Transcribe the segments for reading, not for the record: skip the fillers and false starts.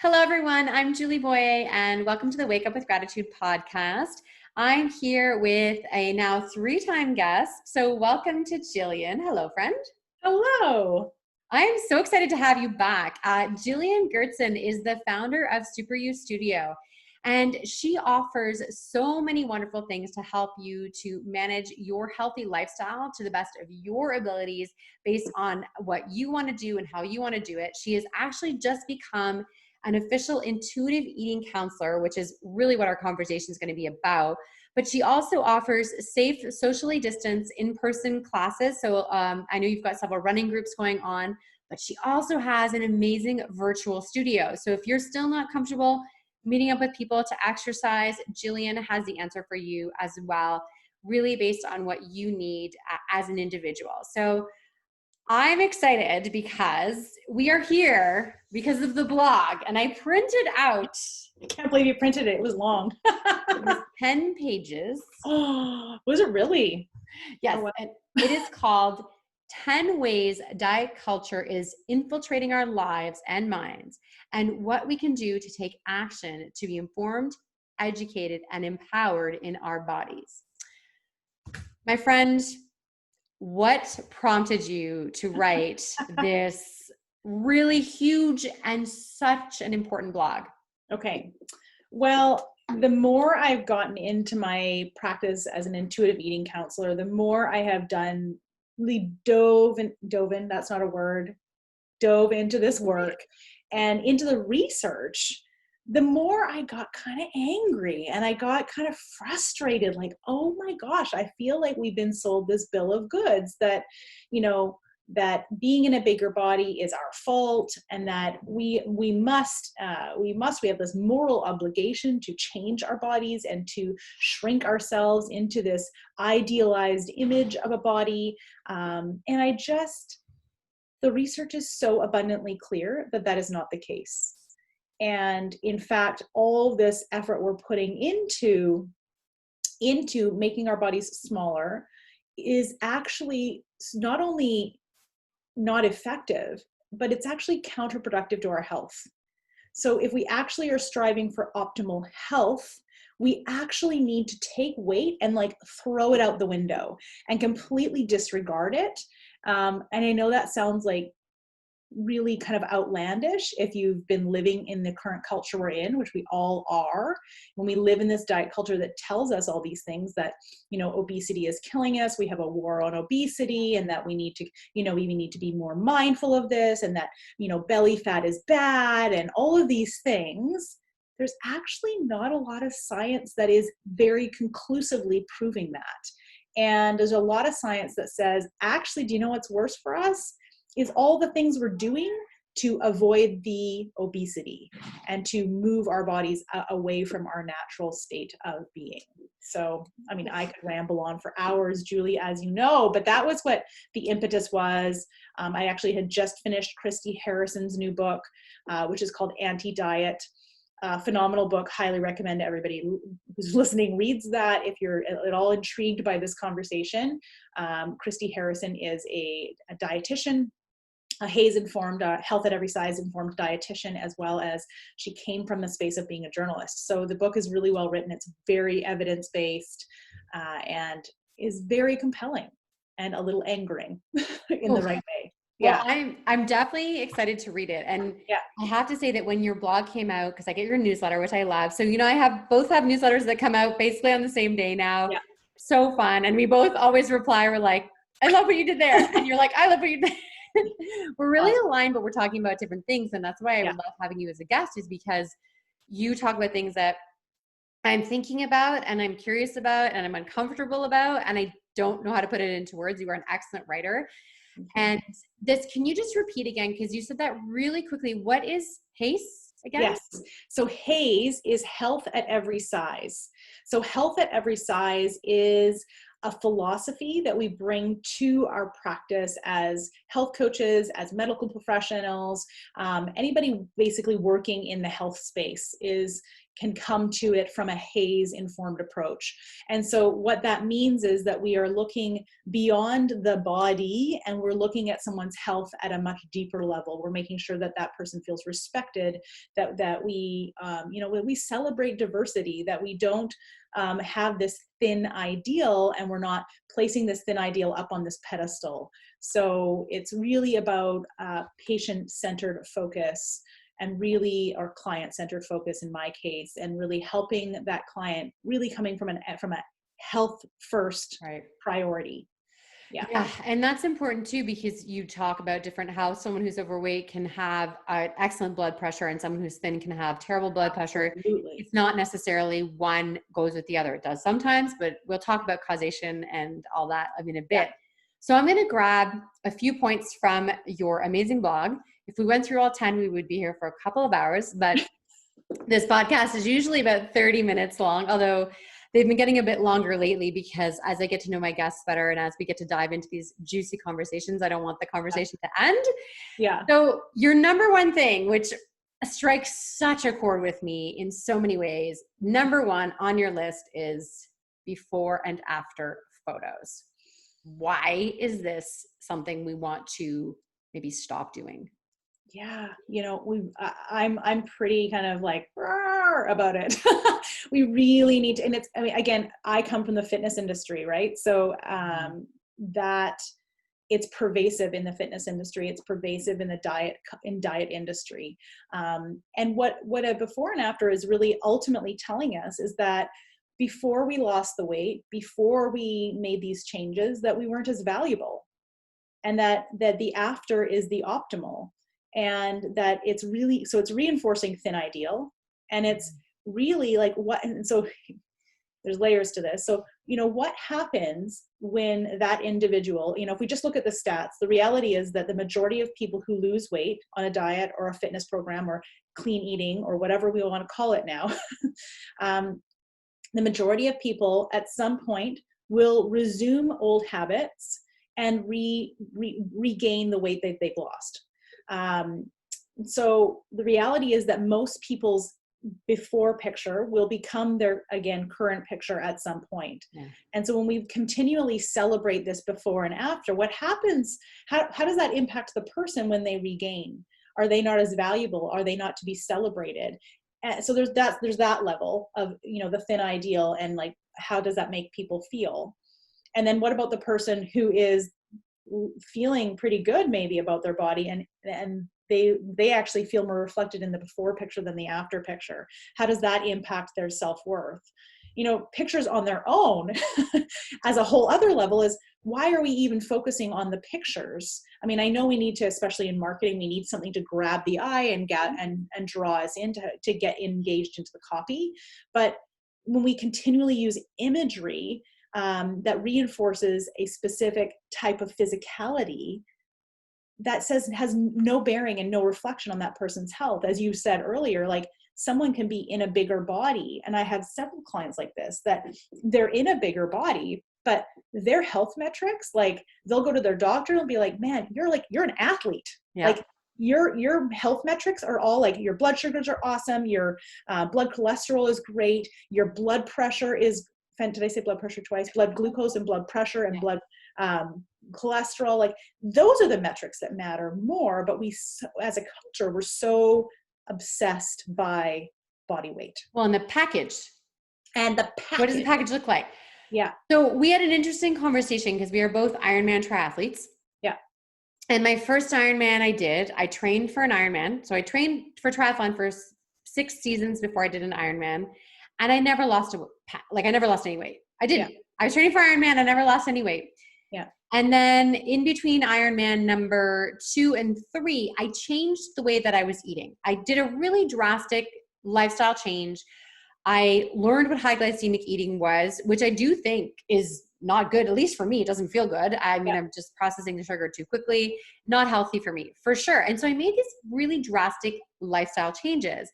Hello, everyone. I'm Julie Boye, and welcome to the Wake Up with Gratitude podcast. I'm here with a now three-time guest. So welcome to Jillian. Hello, friend. Hello. I am so excited to have you back. Gillian Goerzen is the founder of Super You Studio, and she offers so many wonderful things to help you to manage your healthy lifestyle to the best of your abilities based on what you want to do and how you want to do it. She has actually just become an official intuitive eating counselor, which is really what our conversation is going to be about. But she also offers safe, socially distanced in-person classes. So I know you've got several running groups going on, but she also has an amazing virtual studio. So if you're still not comfortable meeting up with people to exercise, Jillian has the answer for you as well, really based on what you need as an individual. So I'm excited because we are here because of the blog, and I printed out I can't believe you printed it. It was long. 10 pages. Oh, was it really? Yes, Oh, wow. and it is called 10 Ways Diet Culture is Infiltrating Our Lives and Minds, and what we can do to take action to be informed, educated, and empowered in our bodies. My friend, what prompted you to write this really huge and such an important blog? Okay. Well, the more I've gotten into my practice as an intuitive eating counselor, the more I have really dove into this work and into the research, the more I got kind of angry and I got kind of frustrated, like, oh my gosh, I feel like we've been sold this bill of goods that, that being in a bigger body is our fault, and that we have this moral obligation to change our bodies and to shrink ourselves into this idealized image of a body. The research is so abundantly clear that that is not the case. And in fact, all this effort we're putting into making our bodies smaller is actually not only not effective, but it's actually counterproductive to our health. So if we actually are striving for optimal health, we actually need to take weight and like throw it out the window and completely disregard it. And I know that sounds like really kind of outlandish if you've been living in the current culture we're in, which we all are. When we live in this diet culture that tells us all these things, that, obesity is killing us, we have a war on obesity, and that we need to, we need to be more mindful of this, and that, belly fat is bad, and all of these things, there's actually not a lot of science that is very conclusively proving that. And there's a lot of science that says, actually, do you know what's worse for us? Is all the things we're doing to avoid the obesity and to move our bodies away from our natural state of being. So, I mean, I could ramble on for hours, Julie, as you know, but that was what the impetus was. I actually had just finished Christy Harrison's new book, which is called Anti-Diet. Phenomenal book. Highly recommend everybody who's listening reads that if you're at all intrigued by this conversation. Christy Harrison is a dietitian, a HAES-informed, health at every size informed dietitian, as well as she came from the space of being a journalist. So the book is really well written. It's very evidence-based and is very compelling and a little angering in the right way. Yeah. Well, I'm definitely excited to read it. And yeah. I have to say that when your blog came out, because I get your newsletter, which I love. So, I both have newsletters that come out basically on the same day now. Yeah. So fun. And we both always reply, we're like, I love what you did there. And you're like, I love what you did. We're really aligned, but we're talking about different things. And that's why I would love having you as a guest, is because you talk about things that I'm thinking about and I'm curious about and I'm uncomfortable about, and I don't know how to put it into words. You are an excellent writer. And can you just repeat again? Because you said that really quickly. What is HAES again? Yes. So HAES is health at every size. So health at every size is a philosophy that we bring to our practice as health coaches, as medical professionals, anybody basically working in the health space can come to it from a HAES informed approach. And so what that means is that we are looking beyond the body, and we're looking at someone's health at a much deeper level. We're making sure that that person feels respected, that we, we celebrate diversity, that we don't have this thin ideal, and we're not placing this thin ideal up on this pedestal. So it's really about patient-centered focus, and really, or client-centered focus in my case, and really helping that client, really coming from a health first priority. Yeah. And that's important too, because you talk about different how someone who's overweight can have excellent blood pressure, and someone who's thin can have terrible blood pressure. It's not necessarily one goes with the other. It does sometimes, but we'll talk about causation and all that in a bit. Yeah. So I'm going to grab a few points from your amazing blog. If we went through all 10, we would be here for a couple of hours, but this podcast is usually about 30 minutes long, although they've been getting a bit longer lately, because as I get to know my guests better and as we get to dive into these juicy conversations, I don't want the conversation to end. Yeah. So your number one thing, which strikes such a chord with me in so many ways, number one on your list is before and after photos. Why is this something we want to maybe stop doing? Yeah, I'm pretty kind of like about it. We really need to, and again, I come from the fitness industry, right? So that it's pervasive in the fitness industry. It's pervasive in the diet industry. And what a before and after is really ultimately telling us is that before we lost the weight, before we made these changes, that we weren't as valuable, and that the after is the optimal. And that it's really, so it's reinforcing thin ideal, and it's really like and so there's layers to this. So, what happens when that individual, if we just look at the stats, the reality is that the majority of people who lose weight on a diet or a fitness program or clean eating or whatever we want to call it now, the majority of people at some point will resume old habits and regain the weight that they've lost. So the reality is that most people's before picture will become their, again, current picture at some point. Yeah. And so when we continually celebrate this before and after, what happens, how does that impact the person when they regain? Are they not as valuable? Are they not to be celebrated? And so there's that level of, the thin ideal, and like, how does that make people feel? And then what about the person who is feeling pretty good maybe about their body, and they actually feel more reflected in the before picture than the after picture? How does that impact their self-worth? Pictures on their own as a whole other level is, why are we even focusing on the pictures? I mean, I know we need to, especially in marketing, we need something to grab the eye and draw us in to get engaged into the copy. But when we continually use imagery that reinforces a specific type of physicality, that has no bearing and no reflection on that person's health. As you said earlier, like, someone can be in a bigger body, and I have several clients like this, that they're in a bigger body, but their health metrics, like, they'll go to their doctor and be like, man, you're an athlete. Yeah. Like, your health metrics are all like, your blood sugars are awesome, your blood cholesterol is great, your blood pressure is, did I say blood pressure twice? Blood glucose and blood pressure and blood cholesterol, like, those are the metrics that matter more. But we, as a culture, we're so obsessed by body weight. Well, and the package. What does the package look like? Yeah. So we had an interesting conversation because we are both Ironman triathletes. Yeah. And my first Ironman I trained for an Ironman. So I trained for triathlon for 6 seasons before I did an Ironman. And I never lost any weight. I didn't. Yeah. I was training for Ironman. I never lost any weight. Yeah. And then in between Ironman number 2 and 3, I changed the way that I was eating. I did a really drastic lifestyle change. I learned what high glycemic eating was, which I do think is not good. At least for me, it doesn't feel good. I mean, I'm just processing the sugar too quickly, not healthy for me, for sure. And so I made these really drastic lifestyle changes.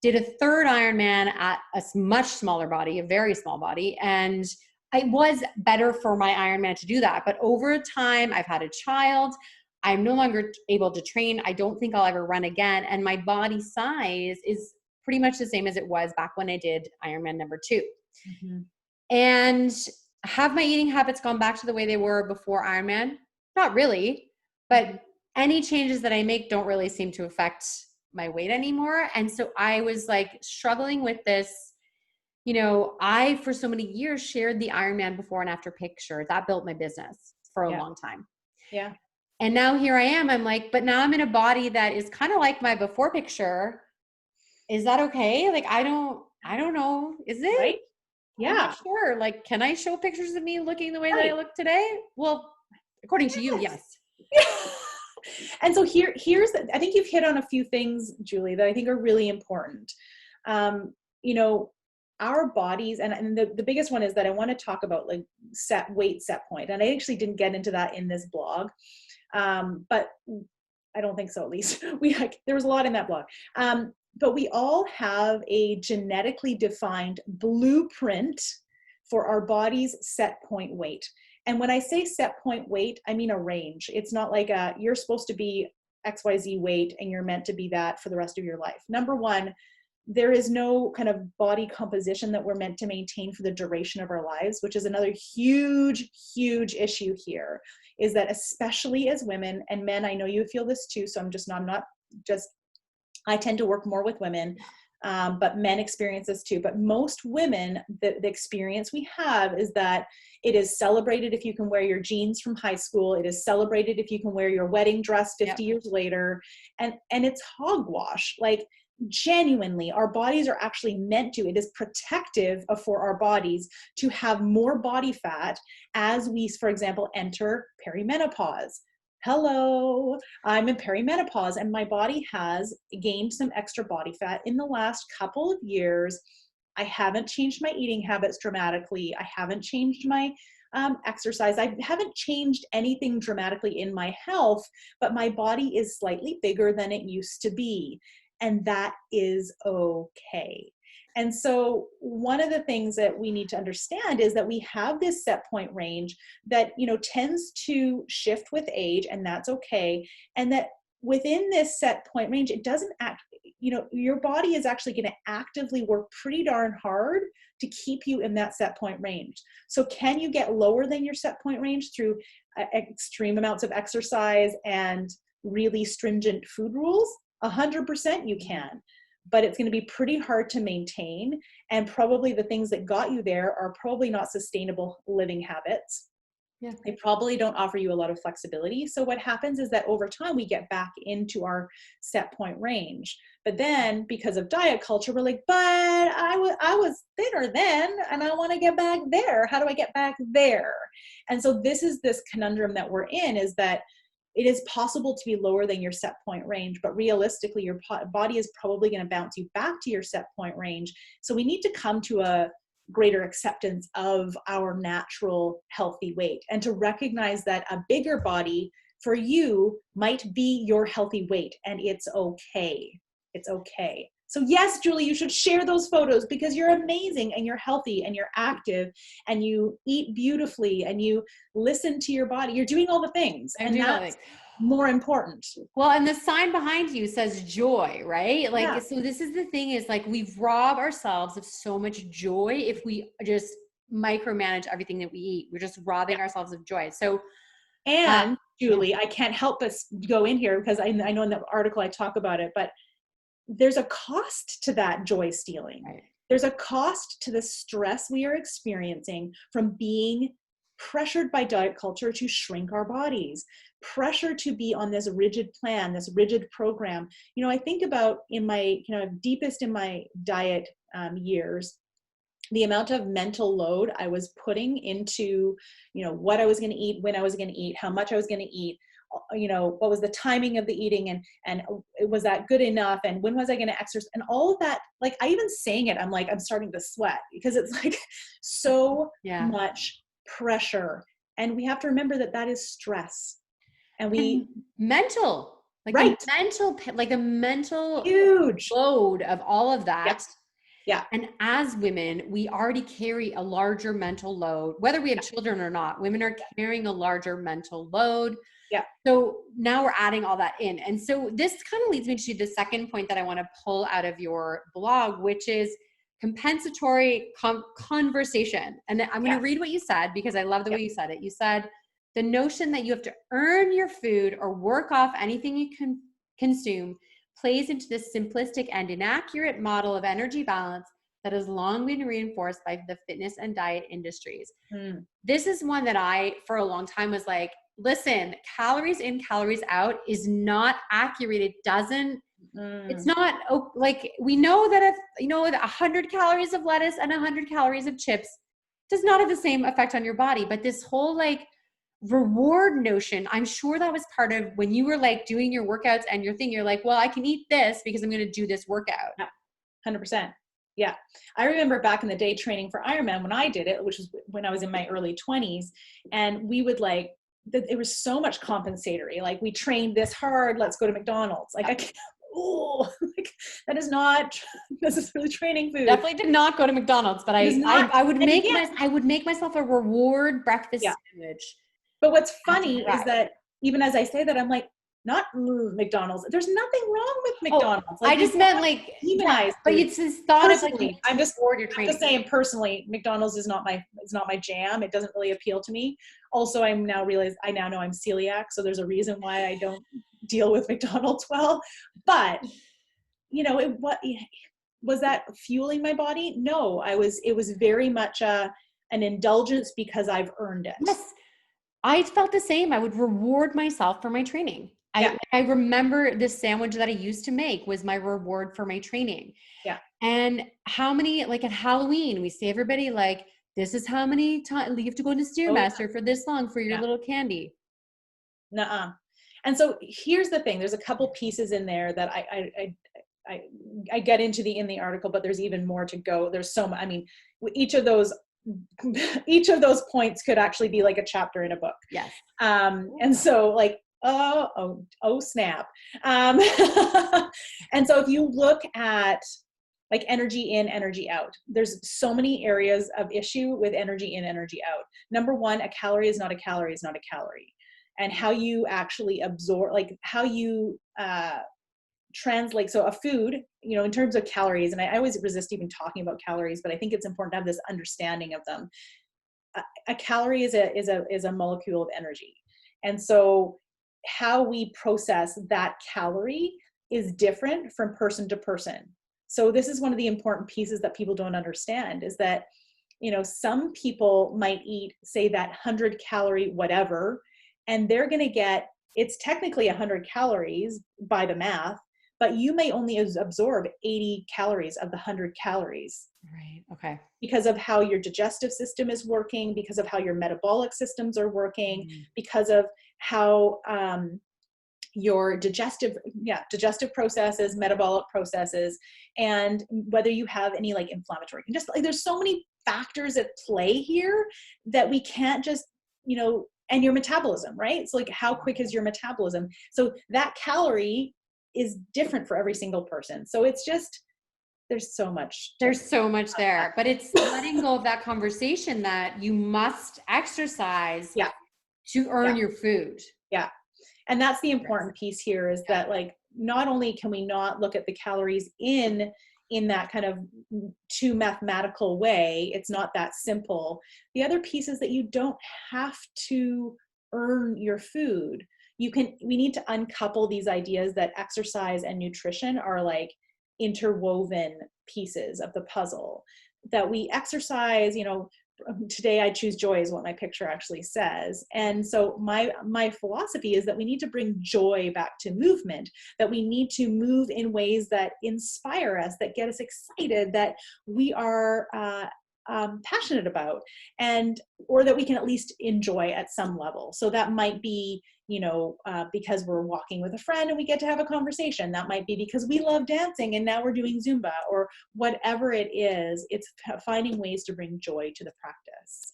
Did a 3rd Ironman at a much smaller body, a very small body. And it was better for my Ironman to do that. But over time, I've had a child. I'm no longer able to train. I don't think I'll ever run again. And my body size is pretty much the same as it was back when I did Ironman number 2. Mm-hmm. And have my eating habits gone back to the way they were before Ironman? Not really, but any changes that I make don't really seem to affect my weight anymore. And so I was like struggling with this. I, for so many years, shared the Ironman before and after picture. That built my business for a long time. Yeah. And now here I am. I'm like, but now I'm in a body that is kind of like my before picture. Is that okay? Like, I don't know. Is it? Right? Yeah. I'm not sure. Like, can I show pictures of me looking the way that Right. I look today? Well, according to you, yes. And so I think you've hit on a few things, Julie, that I think are really important. Our bodies, and the biggest one is that I want to talk about like set point. And I actually didn't get into that in this blog. But I don't think so, at least. There was a lot in that blog. But we all have a genetically defined blueprint for our body's set point weight. And when I say set point weight, I mean a range. It's not like you're supposed to be XYZ weight and you're meant to be that for the rest of your life. Number one, there is no kind of body composition that we're meant to maintain for the duration of our lives, which is another huge, huge issue here, is that especially as women and men, I know you feel this too, so I tend to work more with women, but men experience this too. But most women, the experience we have is that it is celebrated if you can wear your jeans from high school. It is celebrated if you can wear your wedding dress 50 years later. And it's hogwash. Like, genuinely, our bodies are actually meant to, it is protective for our bodies to have more body fat as we, for example, enter perimenopause. Hello, I'm in perimenopause and my body has gained some extra body fat in the last couple of years. I haven't changed my eating habits dramatically. I haven't changed my exercise. I haven't changed anything dramatically in my health, but my body is slightly bigger than it used to be. And that is okay. And so one of the things that we need to understand is that we have this set point range that, tends to shift with age, and that's okay. And that within this set point range, it doesn't act, your body is actually going to actively work pretty darn hard to keep you in that set point range. So can you get lower than your set point range through extreme amounts of exercise and really stringent food rules? 100% you can, but it's going to be pretty hard to maintain. And probably the things that got you there are probably not sustainable living habits. Yeah. They probably don't offer you a lot of flexibility. So what happens is that over time we get back into our set point range. But then because of diet culture, we're like, but I was thinner then and I want to get back there. How do I get back there? And so this is this conundrum that we're in, is that it is possible to be lower than your set point range, but realistically, your body is probably going to bounce you back to your set point range. So we need to come to a greater acceptance of our natural healthy weight and to recognize that a bigger body for you might be your healthy weight, and it's okay. It's okay. So yes, Julie, you should share those photos because you're amazing and you're healthy and you're active and you eat beautifully and you listen to your body. You're doing all the things, and that's more important. Well, and the sign behind you says joy, right? Like, so this is the thing, is like we've robbed ourselves of so much joy if we just micromanage everything that we eat. We're just robbing ourselves of joy. So, and Julie, I can't help but go in here because I know in the article I talk about it, but there's a cost to that joy stealing. Right. There's a cost to the stress we are experiencing from being pressured by diet culture to shrink our bodies, pressure to be on this rigid plan, this rigid program. I think about in my deepest in my diet years, the amount of mental load I was putting into, what I was going to eat, when I was going to eat, how much I was going to eat, what was the timing of the eating, and was that good enough, and when was I going to exercise, and all of that. Like, I even saying it, I'm like, I'm starting to sweat because it's like so much pressure. And we have to remember that that is stress, and mental, like a mental huge load of all of that. Yep. Yeah. And as women, we already carry a larger mental load, whether we have children or not. Women are carrying a larger mental load. Yeah. So now we're adding all that in. And so this kind of leads me to the second point that I want to pull out of your blog, which is compensatory conversation. And I'm going to read what you said because I love the way you said it. You said the notion that you have to earn your food or work off anything you can consume plays into this simplistic and inaccurate model of energy balance that has long been reinforced by the fitness and diet industries. This is one that I, for a long time, was like, listen, calories in, calories out is not accurate. It doesn't, it's not like, we know that if, 100 calories of lettuce and 100 calories of chips does not have the same effect on your body. But this whole like reward notion, I'm sure that was part of when you were like doing your workouts and your thing, you're like, well, I can eat this because I'm going to do this workout. 100%. Yeah. I remember back in the day training for Ironman when I did it, which was when I was in my early 20s, and we would like, it was so much compensatory. Like, we trained this hard, let's go to McDonald's. Like, I can't, like, that is not necessarily training food. Definitely did not go to McDonald's, but I would make myself a reward breakfast sandwich. But what's funny is that even as I say that, I'm like, not McDonald's. There's nothing wrong with McDonald's. Like, I just meant like demonized, but it's this thought of like, I'm just saying personally, McDonald's is not my jam. It doesn't really appeal to me. Also, I now know I'm celiac, so there's a reason why I don't deal with McDonald's well. But was that fueling my body? No, it was very much an indulgence because I've earned it. Yes. I felt the same. I would reward myself for my training. I remember this sandwich that I used to make was my reward for my training. Yeah. And how many, like at Halloween, we say everybody like, this is how many times you have to go to Stairmaster for this long for your little candy. Nuh-uh. And so here's the thing. There's a couple pieces in there that I get into in the article, but there's even more to go. There's so much. I mean, each of those points could actually be like a chapter in a book. Yes. And so like, oh snap. And so if you look at like energy in, energy out, there's so many areas of issue with energy in, energy out. Number one, a calorie is not a calorie is not a calorie. And how you actually absorb, like how you translate. So a food, in terms of calories, and I always resist even talking about calories, but I think it's important to have this understanding of them. A calorie is a molecule of energy. And so how we process that calorie is different from person to person. So this is one of the important pieces that people don't understand is that, some people might eat, say, that 100 calorie whatever, and they're going to get, it's technically 100 calories by the math, but you may only absorb 80 calories of the 100 calories. Right. Okay. Because of how your digestive system is working, because of how your metabolic systems are working, because of how your digestive processes, metabolic processes, and whether you have any like inflammatory, just like there's so many factors at play here that we can't just, and your metabolism, right? So like how quick is your metabolism? So that calorie is different for every single person. So it's just, there's so much there, but it's letting go of that conversation that you must exercise to earn your food. Yeah. And that's the important piece here is that like, not only can we not look at the calories in that kind of too mathematical way, it's not that simple. The other piece is that you don't have to earn your food. We need to uncouple these ideas that exercise and nutrition are like interwoven pieces of the puzzle, that we exercise, today I choose joy is what my picture actually says. And so my philosophy is that we need to bring joy back to movement, that we need to move in ways that inspire us, that get us excited, that we are passionate about, or that we can at least enjoy at some level. So that might be, because we're walking with a friend and we get to have a conversation. That might be because we love dancing and now we're doing Zumba, or whatever it is. It's finding ways to bring joy to the practice.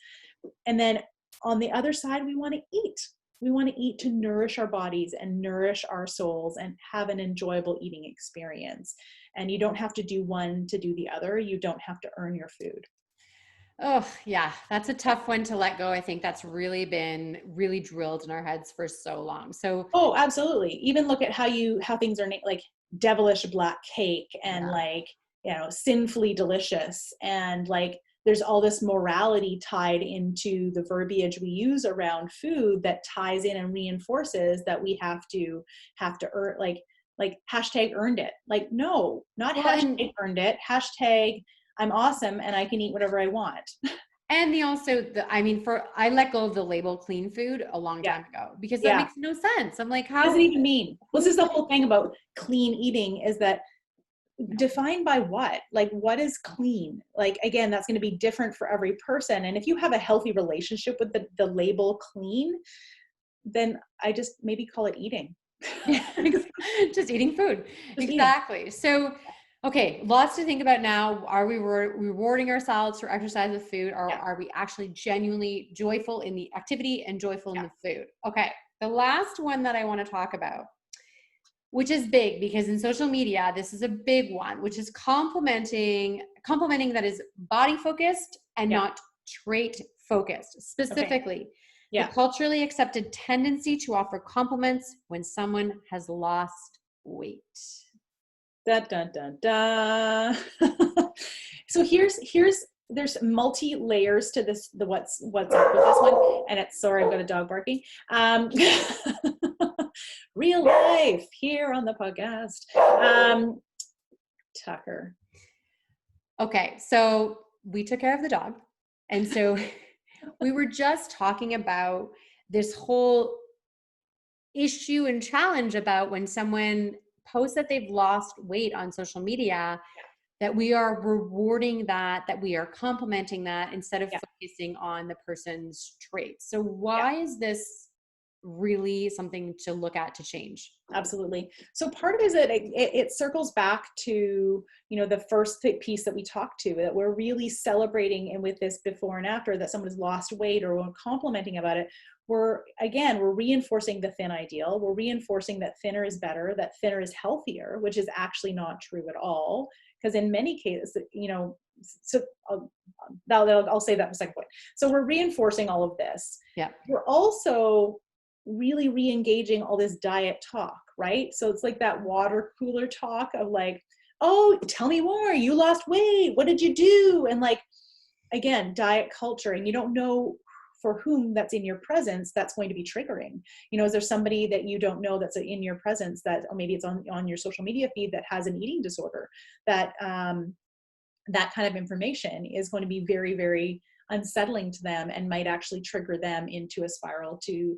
And then on the other side, we want to eat. We want to eat to nourish our bodies and nourish our souls and have an enjoyable eating experience. And you don't have to do one to do the other. You don't have to earn your food. Oh, yeah, that's a tough one to let go. I think that's really been really drilled in our heads for so long. So, Oh, absolutely. Even look at how things are like devilish black cake and yeah. like, sinfully delicious. And like, there's all this morality tied into the verbiage we use around food that ties in and reinforces that we have to earn, like hashtag earned it. Like, no, not Well, and hashtag earned it. Hashtag I'm awesome and I can eat whatever I want. I mean, I let go of the label clean food a long Yeah. time ago because that Yeah. makes no sense. I'm like, What does it how, even mean? This who, is the whole thing about clean eating, is that defined by what? Like, what is clean? Like, again, that's going to be different for every person. And if you have a healthy relationship with the label clean, then I just maybe call it eating. just eating food. Just eating. Exactly. So, okay, lots to think about now. Are we rewarding ourselves for exercise with food, or Yeah. are we actually genuinely joyful in the activity and joyful in Yeah. the food? Okay, the last one that I want to talk about, which is big because in social media, this is a big one, which is complimenting that is body focused and Yeah. not trait focused. Okay. Specifically, the Yeah. culturally accepted tendency to offer compliments when someone has lost weight. Dun, dun, dun, dun. So there's multi layers to this, the what's up with this one. And it's, sorry, I've got a dog barking. Real life here on the podcast. Tucker. Okay, so we took care of the dog. And so we were just talking about this whole issue and challenge about when someone posts that they've lost weight on social media, that we are rewarding that we are complimenting that instead of Yeah. focusing on the person's traits. So Yeah. why is this really something to look at to change? Absolutely. So part of it is that it circles back to, the first piece that we talked to, that we're really celebrating, and with this before and after, that someone has lost weight, or we're complimenting about it. We're reinforcing the thin ideal. We're reinforcing that thinner is better, that thinner is healthier, which is actually not true at all. Because in many cases, so I'll say that in a second point. So we're reinforcing all of this. Yeah. We're also really re-engaging all this diet talk, right? So it's like that water cooler talk of like, oh, tell me more, you lost weight, what did you do? And like, again, diet culture, and you don't know for whom that's in your presence that's going to be triggering. Is there somebody that you don't know that's in your presence, that, or maybe it's on your social media feed, that has an eating disorder, that that kind of information is going to be very, very unsettling to them, and might actually trigger them into a spiral to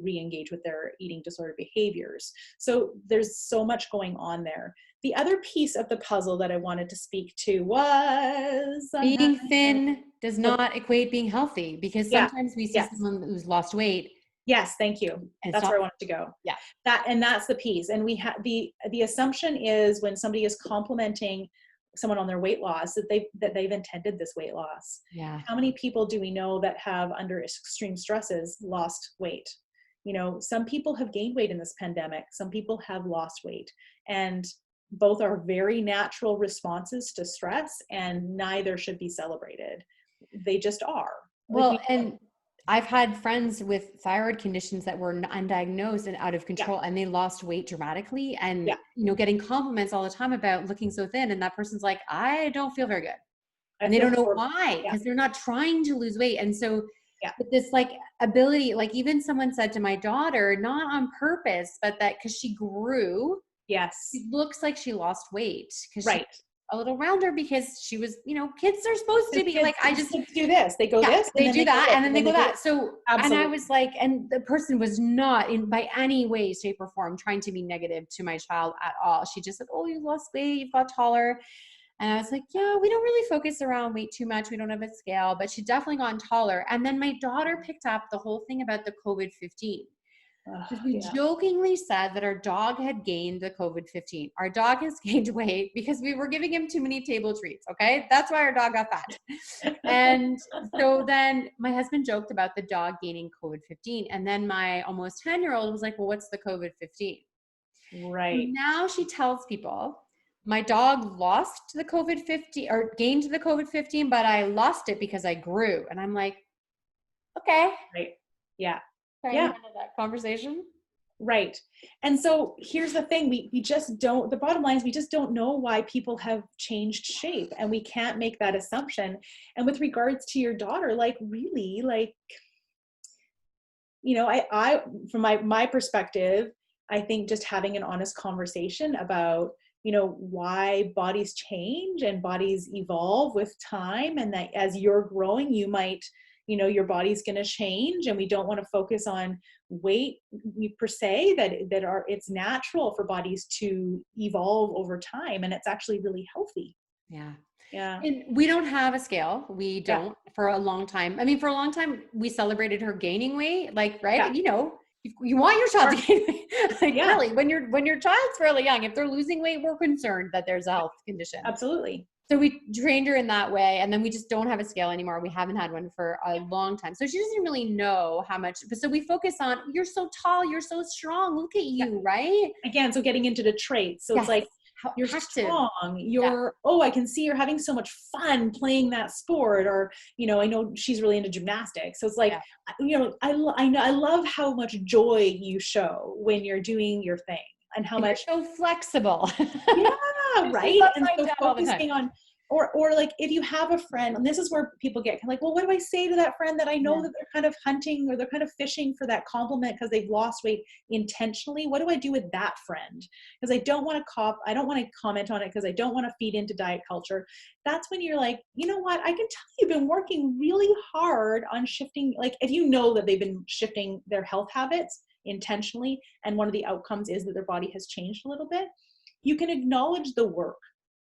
re-engage with their eating disorder behaviors. So there's so much going on there. The other piece of the puzzle that I wanted to speak to was Being thin does so, not equate being healthy, because yeah, sometimes we see yes, someone who's lost weight yes, thank you. and it's That's where I not. wanted to go. Yeah. That's the piece. And we have the assumption is, when somebody is complimenting someone on their weight loss, that they've intended this weight loss. Yeah. How many people do we know that have, under extreme stresses, lost weight? Some people have gained weight in this pandemic. Some people have lost weight, and both are very natural responses to stress, and neither should be celebrated. They just are. Like, Well, and I've had friends with thyroid conditions that were undiagnosed and out of yeah, control, and they lost weight dramatically, and yeah. getting compliments all the time about looking so thin, and that person's like, I don't feel very good. I And they feel don't know horrible. why, Yeah, because they're not trying to lose weight. And so yeah. with this like ability, like even someone said to my daughter, not on purpose, but that because she grew, Yes. it looks like she lost weight because she Right. a little rounder, because she was, kids are supposed to be like, Kids do this. They go yeah, this, and they then do they go that, this, and then and they then go they go that. this. So, and I Absolutely. was like, and the person was not in by any way, shape, or form trying to be negative to my child at all. She just said, oh, you lost weight, you've got taller. And I was like, yeah, we don't really focus around weight too much. We don't have a scale, but she definitely gotten taller. And then my daughter picked up the whole thing about the COVID-15. Because we Yeah. jokingly said that our dog had gained the COVID-15. Our dog has gained weight because we were giving him too many table treats. Okay. That's why our dog got fat. And so then my husband joked about the dog gaining COVID-15. And then my almost 10-year-old was like, well, what's the COVID-15? So Right. now she tells people, my dog lost the COVID-15 or gained the COVID-15, but I lost it because I grew. And I'm like, okay. Right. Yeah. Trying to Yeah. handle that conversation. Right. And so here's the thing, we just don't, the bottom line is we just don't know why people have changed shape, and we can't make that assumption. And with regards to your daughter, like really, like, you know, I from my perspective, I think just having an honest conversation about, you know, why bodies change and bodies evolve with time, and that as you're growing, you might, you know, your body's going to change, and we don't want to focus on weight per se, that are, it's natural for bodies to evolve over time, and it's actually really healthy. Yeah. Yeah. And we don't have a scale. We Yeah. don't for a long time. I mean, for a long time, we celebrated her gaining weight, like, right? Yeah. And, you know, you want your child to gain weight. Like, Yeah. really, when your child's fairly young, if they're losing weight, we're concerned that there's a health condition. Absolutely. So we trained her in that way, and then we just don't have a scale anymore. We haven't had one for a long time. So she doesn't really know how much, but so we focus on, you're so tall, you're so strong, look at you, right? Again, so getting into the traits. So Yes. it's like, How you're active. strong, you're, oh, I can see you're having so much fun playing that sport, or, you know, I know she's really into gymnastics. So it's like, you know, I know, I love how much joy you show when you're doing your thing, and how much. You're so flexible. Yeah, right. And so focusing on, or like if you have a friend, and this is where people get like, well, what do I say to that friend that I know that they're kind of hunting, or they're kind of fishing for that compliment because they've lost weight intentionally? What do I do with that friend? Because I don't want to I don't want to comment on it, because I don't want to feed into diet culture. That's when you're like, you know what? I can tell you've been working really hard on shifting. Like if you know that they've been shifting their health habits intentionally, and one of the outcomes is that their body has changed a little bit, you can acknowledge the work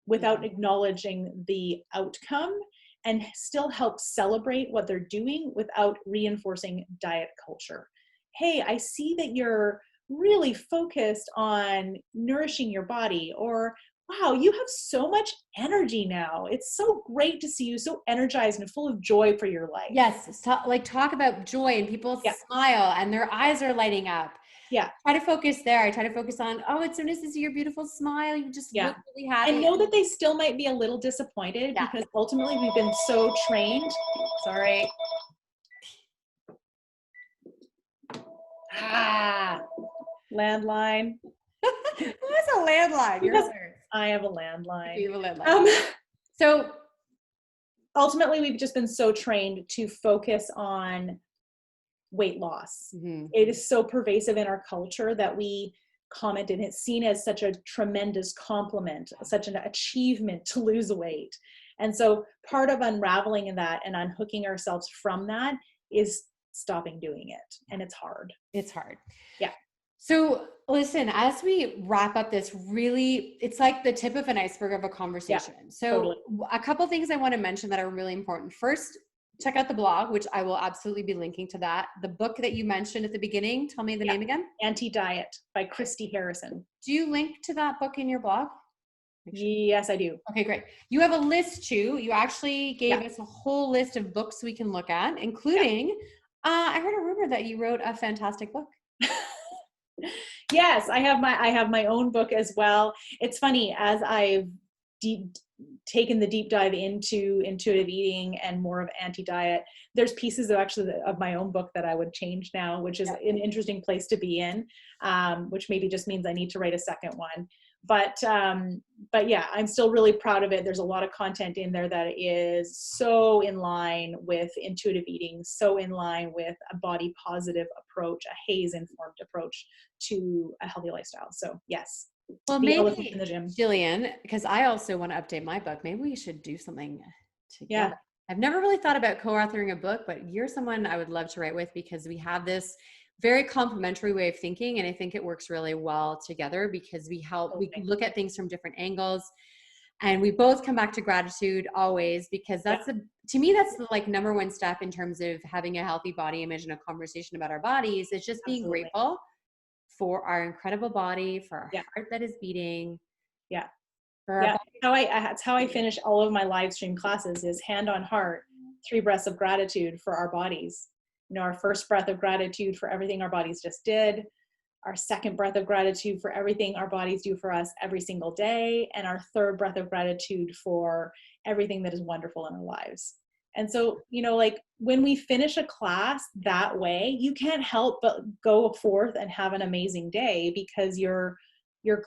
without acknowledging the outcome, and still help celebrate what they're doing without reinforcing diet culture. Hey, I see that you're really focused on nourishing your body, or wow, you have so much energy now. It's so great to see you so energized and full of joy for your life. Yes. Like talk about joy, and people smile and their eyes are lighting up. Yeah. Try to focus there. I try to focus on, oh, it's so nice to see your beautiful smile. You just look really happy. And know that they still might be a little disappointed, because ultimately we've been so trained. Sorry. Landline. Who has a landline? Because I have a landline. You have a landline. So ultimately, we've just been so trained to focus on weight loss. Mm-hmm. It is so pervasive in our culture that we comment, and it's seen as such a tremendous compliment, such an achievement to lose weight. And so part of unraveling in that and unhooking ourselves from that is stopping doing it. And it's hard. It's hard. Yeah. So listen, as we wrap up this, really, it's like the tip of an iceberg of a conversation. Yeah, so totally. A couple things I want to mention that are really important. First, check out the blog, which I will absolutely be linking to that. The book that you mentioned at the beginning, tell me the name again. Anti-Diet by Christy Harrison. Do you link to that book in your blog? Yes, I do. Okay, great. You have a list too. You actually gave us a whole list of books we can look at, including, I heard a rumor that you wrote a fantastic book. Yes, I have my own book as well. It's funny, as I've taken the deep dive into intuitive eating and more of anti-diet, there's pieces of my own book that I would change now, which is an interesting place to be in, which maybe just means I need to write a second one. But yeah, I'm still really proud of it. There's a lot of content in there that is so in line with intuitive eating, so in line with a body positive approach, a HAES informed approach to a healthy lifestyle. So yes. Well, maybe in the gym. Jillian, because I also want to update my book. Maybe we should do something together. Yeah. I've never really thought about co-authoring a book, but you're someone I would love to write with, because we have this very complementary way of thinking. And I think it works really well together, because we look at things from different angles, and we both come back to gratitude always, because that's to me, that's the like number one step in terms of having a healthy body image and a conversation about our bodies. It's just being grateful for our incredible body, for our heart that is beating. Yeah. That's how I finish all of my live stream classes, is hand on heart, 3 breaths of gratitude for our bodies. You know, our first breath of gratitude for everything our bodies just did. our second breath of gratitude for everything our bodies do for us every single day, and our third breath of gratitude for everything that is wonderful in our lives. And so, like when we finish a class that way, you can't help but go forth and have an amazing day, because you're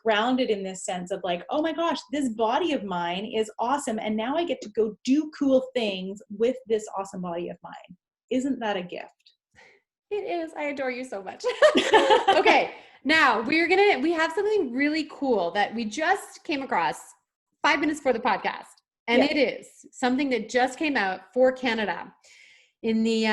grounded in this sense of like, oh my gosh, this body of mine is awesome. And now I get to go do cool things with this awesome body of mine. Isn't that a gift? It is. I adore you so much. Okay. Now we have something really cool that we just came across 5 minutes before the podcast. And it is something that just came out for Canada in the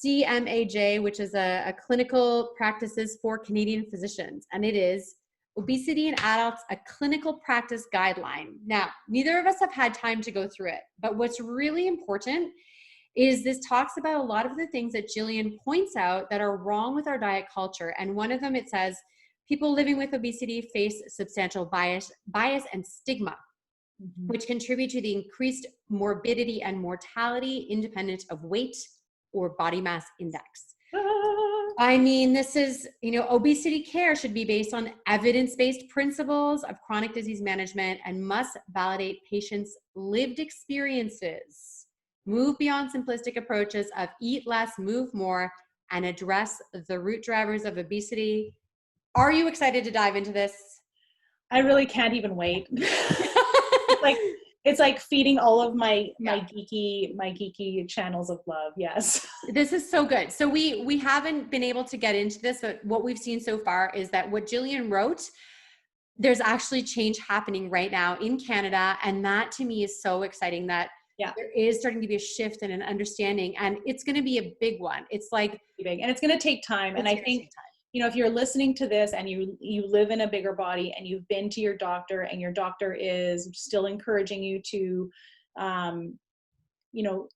CMAJ, which is a clinical practices for Canadian physicians. And it is Obesity in Adults, a clinical practice guideline. Now, neither of us have had time to go through it, but what's really important is this talks about a lot of the things that Jillian points out that are wrong with our diet culture. And one of them, it says, people living with obesity face substantial bias and stigma, which contribute to the increased morbidity and mortality independent of weight or body mass index. I mean, this is, obesity care should be based on evidence-based principles of chronic disease management and must validate patients' lived experiences, move beyond simplistic approaches of eat less, move more, and address the root drivers of obesity. Are you excited to dive into this? I really can't even wait. It's like feeding all of my geeky channels of love. Yes. This is so good. So we haven't been able to get into this, but what we've seen so far is that what Jillian wrote, there's actually change happening right now in Canada. And that to me is so exciting that there is starting to be a shift and an understanding, and it's going to be a big one. It's like big, and it's going to take time. And I think, if you're listening to this and you live in a bigger body and you've been to your doctor and your doctor is still encouraging you to,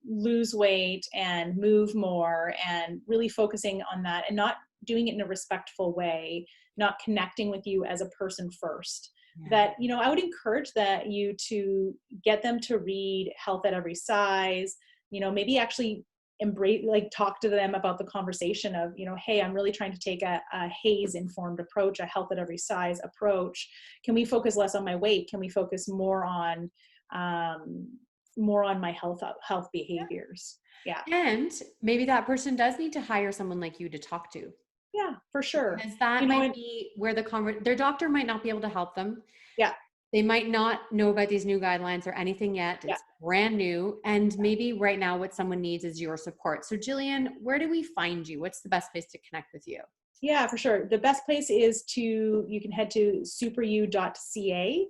lose weight and move more, and really focusing on that and not doing it in a respectful way, not connecting with you as a person first, that, I would encourage you to get them to read Health at Every Size, maybe actually talk to them about the conversation of, hey, I'm really trying to take a HAES informed approach, a Health at Every Size approach. Can we focus less on my weight? Can we focus more on my health behaviors? Yeah. And maybe that person does need to hire someone like you to talk to. Yeah, for sure. Because that might be where their doctor might not be able to help them. Yeah. They might not know about these new guidelines or anything yet. It's brand new. And maybe right now what someone needs is your support. So Jillian, where do we find you? What's the best place to connect with you? Yeah, for sure. The best place is you can head to superu.ca.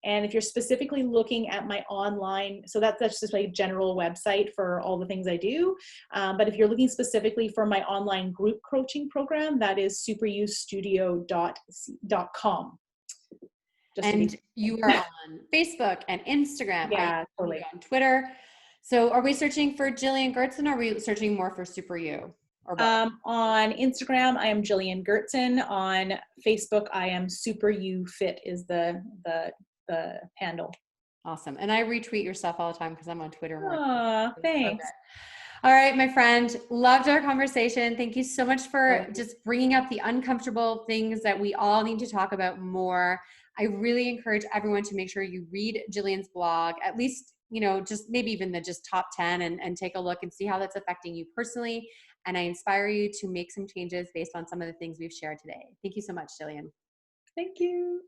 And if you're specifically looking at my online, so that's just my general website for all the things I do. But if you're looking specifically for my online group coaching program, that is superustudio.com. And you are on Facebook and Instagram. Yeah, totally. On Twitter. So are we searching for Gillian Goerzen, or are we searching more for Super You? On Instagram, I am Gillian Goerzen. On Facebook, I am Super You Fit is the handle. Awesome. And I retweet your stuff all the time because I'm on Twitter more. Aw, thanks. All right, my friend, loved our conversation. Thank you so much for just bringing up the uncomfortable things that we all need to talk about more. I really encourage everyone to make sure you read Jillian's blog, at least, just maybe even the just top 10 and take a look and see how that's affecting you personally. And I inspire you to make some changes based on some of the things we've shared today. Thank you so much, Jillian. Thank you.